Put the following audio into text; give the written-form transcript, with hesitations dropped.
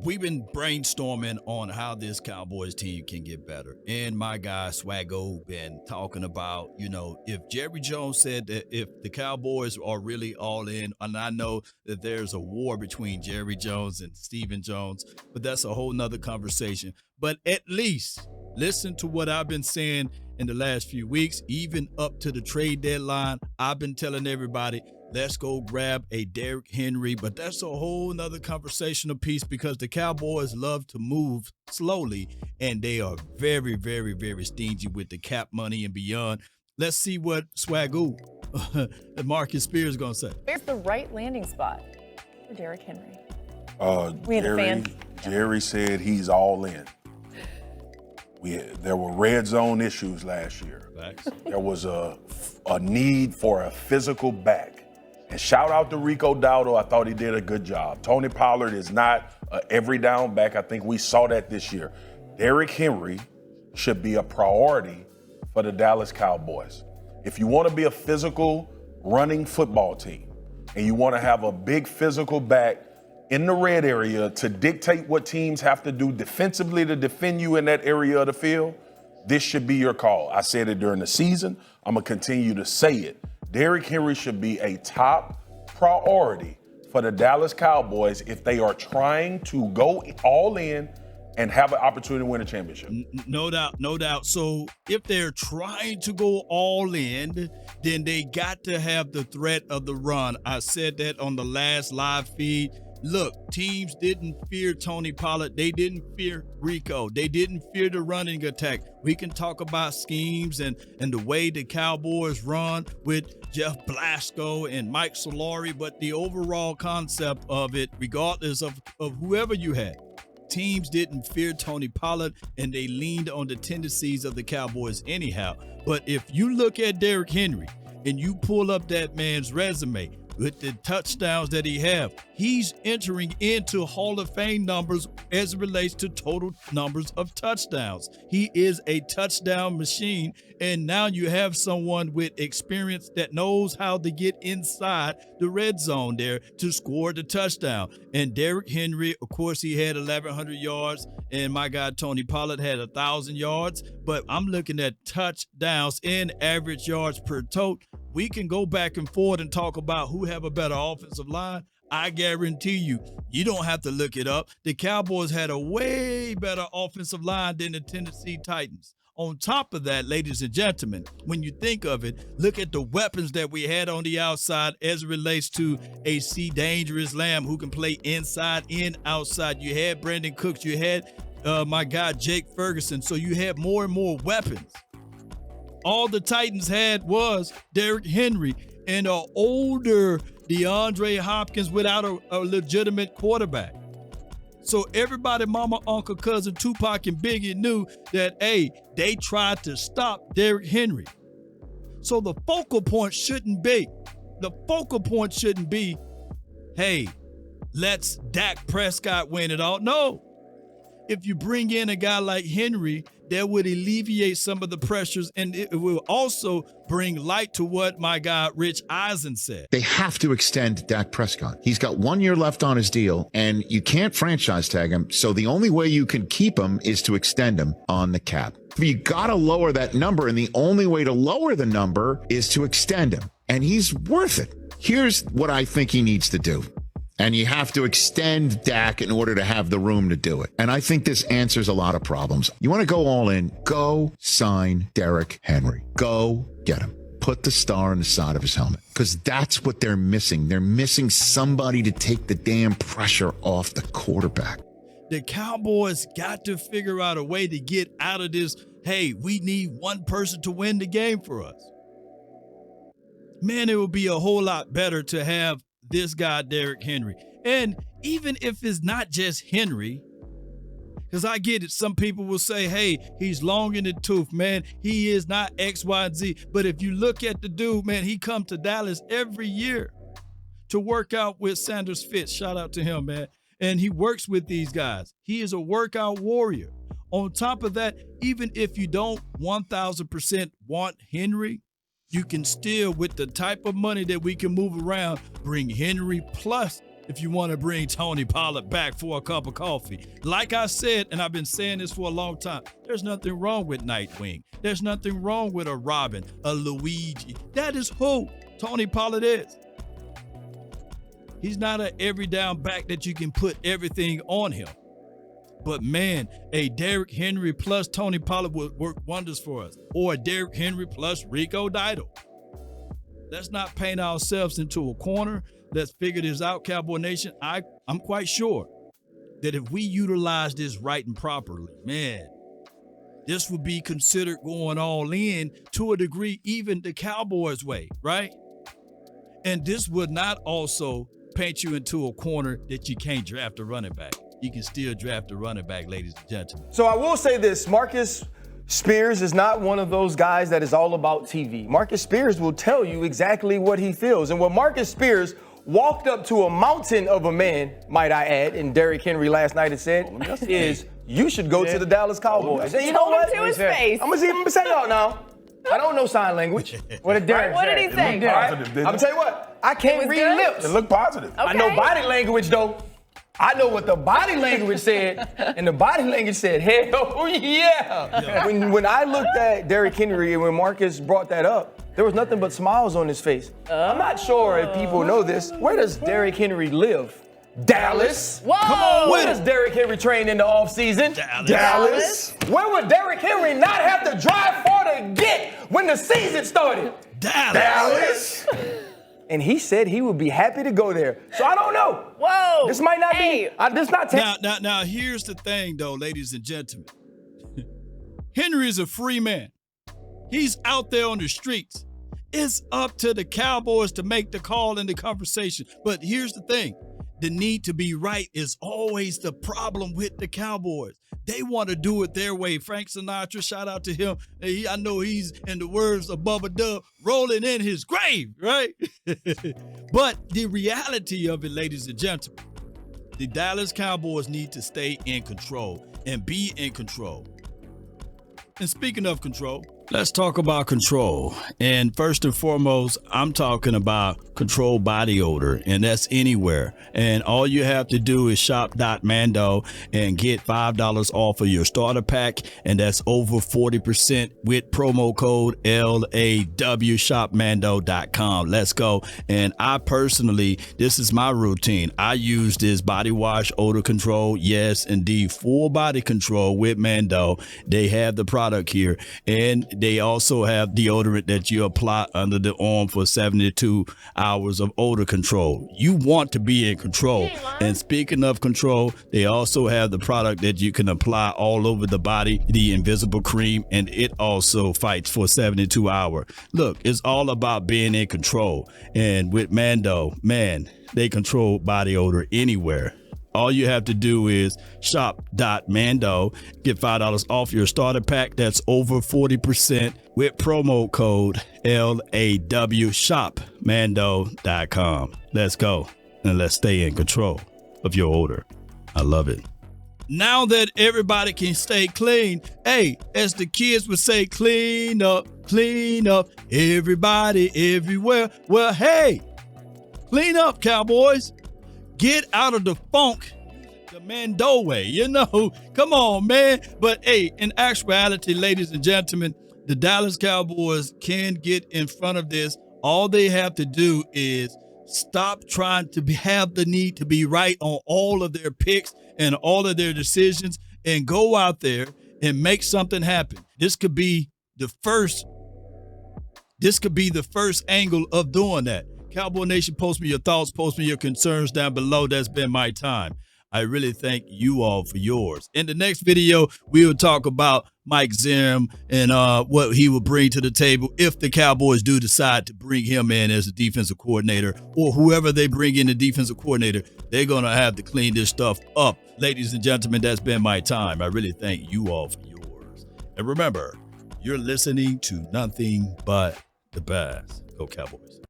we've been brainstorming on how this Cowboys team can get better. And my guy Swaggo been talking about, if Jerry Jones said that if the Cowboys are really all in, and I know that there's a war between Jerry Jones and Stephen Jones, but that's a whole nother conversation. But at least listen to what I've been saying in the last few weeks, even up to the trade deadline. I've been telling everybody, let's go grab a Derrick Henry, but that's a whole nother conversational piece because the Cowboys love to move slowly and they are very, very, very stingy with the cap money and beyond. Let's see what Swagoo Marcus Spears is going to say. Where's the right landing spot for Derrick Henry? Jerry said he's all in. There were red zone issues last year. Facts. There was a need for a physical back. And shout out to Rico Dowdle. I thought he did a good job. Tony Pollard is not an every down back. I think we saw that this year. Derrick Henry should be a priority for the Dallas Cowboys. If you want to be a physical running football team and you want to have a big physical back in the red area to dictate what teams have to do defensively to defend you in that area of the field, this should be your call. I said it during the season. I'm going to continue to say it. Derrick Henry should be a top priority for the Dallas Cowboys if they are trying to go all in and have an opportunity to win a championship. No doubt. So if they're trying to go all in, then they got to have the threat of the run. I said that on the last live feed. Look, teams didn't fear Tony Pollard. They didn't fear Rico. They didn't fear the running attack. We can talk about schemes and the way the Cowboys run with Jeff Blasco and Mike Solari, but the overall concept of it, regardless of whoever you had, teams didn't fear Tony Pollard, and they leaned on the tendencies of the Cowboys anyhow. But if you look at Derrick Henry and you pull up that man's resume, with the touchdowns that he have, he's entering into Hall of Fame numbers as it relates to total numbers of touchdowns. He is a touchdown machine, and now you have someone with experience that knows how to get inside the red zone there to score the touchdown. And Derrick Henry, of course, he had 1,100 yards, and my guy Tony Pollard had 1,000 yards, but I'm looking at touchdowns and average yards per tote. We can go back and forth and talk about who have a better offensive line. I guarantee you don't have to look it up. The Cowboys had a way better offensive line than the Tennessee Titans. On top of that, ladies and gentlemen, when you think of it, look at the weapons that we had on the outside as it relates to AC Dangerous Lamb, who can play inside and outside. You had Brandon Cooks. You had my guy Jake Ferguson. So you had more and more weapons. All the Titans had was Derrick Henry and an older DeAndre Hopkins without a legitimate quarterback. So everybody, mama, uncle, cousin, Tupac, and Biggie knew that, hey, they tried to stop Derrick Henry. So the focal point shouldn't be, hey, let's Dak Prescott win it all. No. If you bring in a guy like Henry, that would alleviate some of the pressures, and it will also bring light to what my guy Rich Eisen said. They have to extend Dak Prescott. He's got 1 year left on his deal, and you can't franchise tag him, so the only way you can keep him is to extend him on the cap. You got to lower that number, and the only way to lower the number is to extend him, and he's worth it. Here's what I think he needs to do. And you have to extend Dak in order to have the room to do it. And I think this answers a lot of problems. You want to go all in, go sign Derrick Henry. Go get him. Put the star on the side of his helmet. Because that's what they're missing. They're missing somebody to take the damn pressure off the quarterback. The Cowboys got to figure out a way to get out of this, hey, we need one person to win the game for us. Man, it would be a whole lot better to have this guy, Derrick Henry. And even if it's not just Henry, because I get it, some people will say, hey, he's long in the tooth, man. He is not X, Y, and Z. But if you look at the dude, man, he come to Dallas every year to work out with Sanders Fitz. Shout out to him, man. And he works with these guys. He is a workout warrior. On top of that, even if you don't 1,000% want Henry, you can still, with the type of money that we can move around, bring Henry plus if you want to bring Tony Pollard back for a cup of coffee. Like I said, and I've been saying this for a long time, there's nothing wrong with Nightwing. There's nothing wrong with a Robin, a Luigi. That is who Tony Pollard is. He's not an every down back that you can put everything on him. But man, a Derrick Henry plus Tony Pollard would work wonders for us. Or a Derrick Henry plus Rico Didal. Let's not paint ourselves into a corner. Let's figure this out, Cowboy Nation. I'm quite sure that if we utilize this right and properly, man, this would be considered going all in to a degree, even the Cowboys way, right? And this would not also paint you into a corner that you can't draft a running back. You can still draft a running back, ladies and gentlemen. So I will say this, Marcus Spears is not one of those guys that is all about TV. Marcus Spears will tell you exactly what he feels. And when Marcus Spears walked up to a mountain of a man, might I add, and Derrick Henry last night had said, is you should go to the Dallas Cowboys. And you know what? To his face. I'm going to say y'all now. I don't know sign language. What did Derrick say? What did he say? It looked positive, didn't I'm going to tell you what. I can't read good? lips. It looked positive. Okay. I know body language, though. I know what the body language said, and the body language said, hell yeah. When I looked at Derrick Henry and when Marcus brought that up, there was nothing but smiles on his face. I'm not sure if people know this. Where does Derrick Henry live? Dallas. Whoa! Come on, where does Derrick Henry train in the offseason? Dallas. Where would Derrick Henry not have to drive far to get when the season started? Dallas. And he said he would be happy to go there. So I don't know. Whoa! This might not be. This not. Now, here's the thing, though, ladies and gentlemen. Henry is a free man. He's out there on the streets. It's up to the Cowboys to make the call and the conversation. But here's the thing. The need to be right is always the problem with the Cowboys. They want to do it their way. Frank Sinatra, shout out to him. I know he's, in the words of Bubba Dub, rolling in his grave, right? But the reality of it, ladies and gentlemen, the Dallas Cowboys need to stay in control and be in control. And speaking of control, let's talk about control. And first and foremost, I'm talking about control body odor, and that's anywhere. And all you have to do is shop.mando and get $5 off of your starter pack, and that's over 40% with promo code LAW, shopmando.com. Let's go. And I personally, this is my routine. I use this body wash odor control. Yes, indeed, full body control with Mando. They have the product here, and they also have deodorant that you apply under the arm for 72 hours of odor control. You want to be in control. And speaking of control, they also have the product that you can apply all over the body, the invisible cream, and it also fights for 72 hours. Look, it's all about being in control. And with Mando, man, they control body odor anywhere. All you have to do is shop.mando, get $5 off your starter pack. That's over 40% with promo code LAW, shopmando.com. Let's go and let's stay in control of your odor. I love it. Now that everybody can stay clean, hey, as the kids would say, clean up, everybody, everywhere. Well, hey, clean up, Cowboys. Get out of the funk the Mando way, come on, man. But hey, in actuality, ladies and gentlemen, the Dallas Cowboys can get in front of this. All they have to do is stop trying to have the need to be right on all of their picks and all of their decisions and go out there and make something happen. This could be the first angle of doing that. Cowboy Nation, post me your thoughts, post me your concerns down below. That's been my time. I really thank you all for yours. In the next video, we will talk about Mike Zim and what he will bring to the table if the Cowboys do decide to bring him in as a defensive coordinator, or whoever they bring in the defensive coordinator. They're going to have to clean this stuff up. Ladies and gentlemen, that's been my time. I really thank you all for yours. And remember, you're listening to nothing but the best. Go Cowboys.